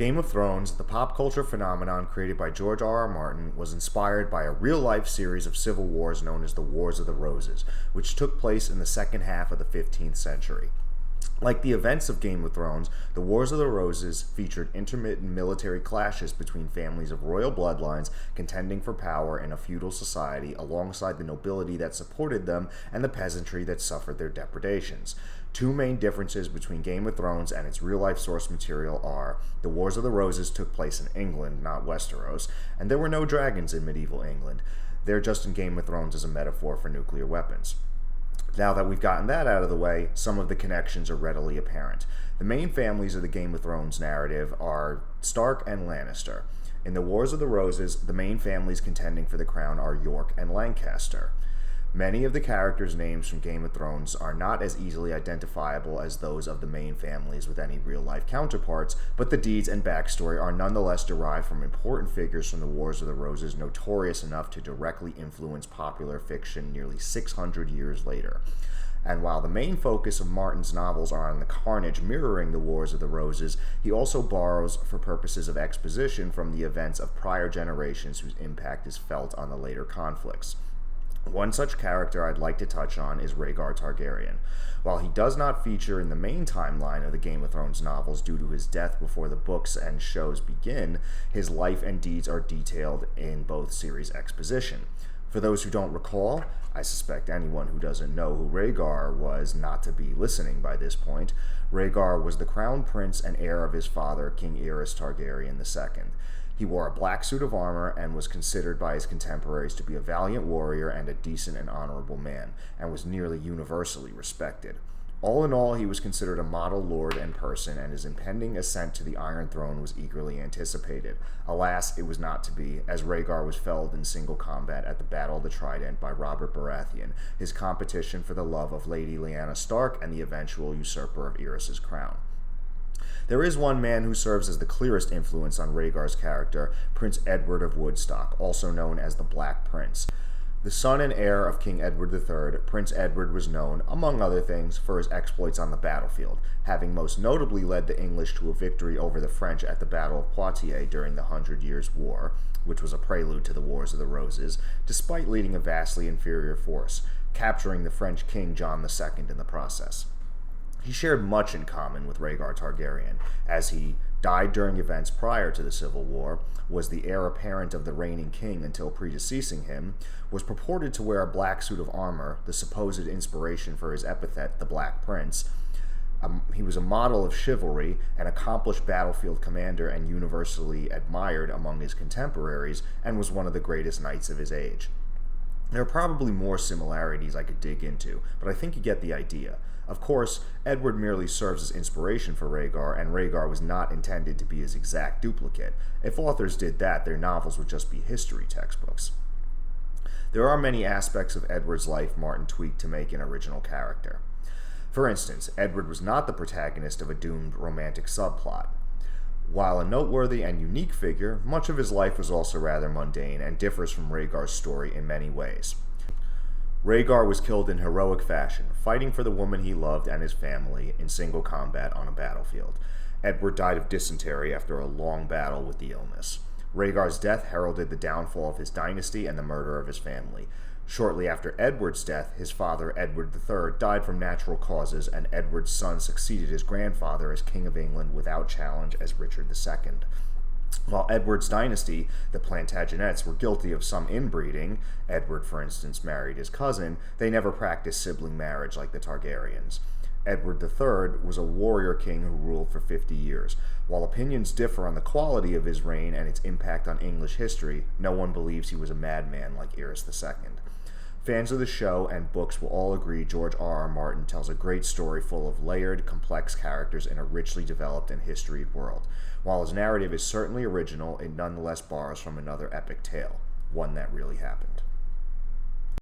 Game of Thrones, the pop culture phenomenon created by George R. R. Martin, was inspired by a real-life series of civil wars known as the Wars of the Roses, which took place in the second half of the 15th century. Like the events of Game of Thrones, the Wars of the Roses featured intermittent military clashes between families of royal bloodlines contending for power in a feudal society alongside the nobility that supported them and the peasantry that suffered their depredations. Two main differences between Game of Thrones and its real-life source material are the Wars of the Roses took place in England, not Westeros, and there were no dragons in medieval England. They're just in Game of Thrones as a metaphor for nuclear weapons. Now that we've gotten that out of the way, some of the connections are readily apparent. The main families of the Game of Thrones narrative are Stark and Lannister. In the Wars of the Roses, the main families contending for the crown are York and Lancaster. Many of the characters' names from Game of Thrones are not as easily identifiable as those of the main families with any real-life counterparts, but the deeds and backstory are nonetheless derived from important figures from the Wars of the Roses notorious enough to directly influence popular fiction nearly 600 years later. And while the main focus of Martin's novels are on the carnage mirroring the Wars of the Roses, he also borrows for purposes of exposition from the events of prior generations whose impact is felt on the later conflicts. One such character I'd like to touch on is Rhaegar Targaryen. While he does not feature in the main timeline of the Game of Thrones novels due to his death before the books and shows begin, his life and deeds are detailed in both series' exposition. For those who don't recall, I suspect anyone who doesn't know who Rhaegar was not to be listening by this point. Rhaegar was the crown prince and heir of his father, King Aerys Targaryen II. He wore a black suit of armor and was considered by his contemporaries to be a valiant warrior and a decent and honorable man, and was nearly universally respected. All in all, he was considered a model lord and person, and his impending ascent to the Iron Throne was eagerly anticipated. Alas, it was not to be, as Rhaegar was felled in single combat at the Battle of the Trident by Robert Baratheon, his competition for the love of Lady Lyanna Stark and the eventual usurper of Aerys' crown. There is one man who serves as the clearest influence on Rhaegar's character, Prince Edward of Woodstock, also known as the Black Prince. The son and heir of King Edward III, Prince Edward was known, among other things, for his exploits on the battlefield, having most notably led the English to a victory over the French at the Battle of Poitiers during the 100 Years' War, which was a prelude to the Wars of the Roses, despite leading a vastly inferior force, capturing the French King John II in the process. He shared much in common with Rhaegar Targaryen, as he died during events prior to the Civil War, was the heir apparent of the reigning king until predeceasing him, was purported to wear a black suit of armor, the supposed inspiration for his epithet, the Black Prince. He was a model of chivalry, an accomplished battlefield commander, and universally admired among his contemporaries, and was one of the greatest knights of his age. There are probably more similarities I could dig into, but I think you get the idea. Of course, Edward merely serves as inspiration for Rhaegar, and Rhaegar was not intended to be his exact duplicate. If authors did that, their novels would just be history textbooks. There are many aspects of Edward's life Martin tweaked to make an original character. For instance, Edward was not the protagonist of a doomed romantic subplot. While a noteworthy and unique figure, much of his life was also rather mundane and differs from Rhaegar's story in many ways. Rhaegar was killed in heroic fashion, fighting for the woman he loved and his family in single combat on a battlefield. Edward died of dysentery after a long battle with the illness. Rhaegar's death heralded the downfall of his dynasty and the murder of his family. Shortly after Edward's death, his father, Edward III, died from natural causes, and Edward's son succeeded his grandfather as King of England without challenge as Richard II. While Edward's dynasty, the Plantagenets, were guilty of some inbreeding, Edward, for instance, married his cousin, they never practiced sibling marriage like the Targaryens. Edward III was a warrior king who ruled for 50 years. While opinions differ on the quality of his reign and its impact on English history, no one believes he was a madman like Aerys II. Fans of the show and books will all agree George R. R. Martin tells a great story full of layered, complex characters in a richly developed and historied world. While his narrative is certainly original, it nonetheless borrows from another epic tale, one that really happened.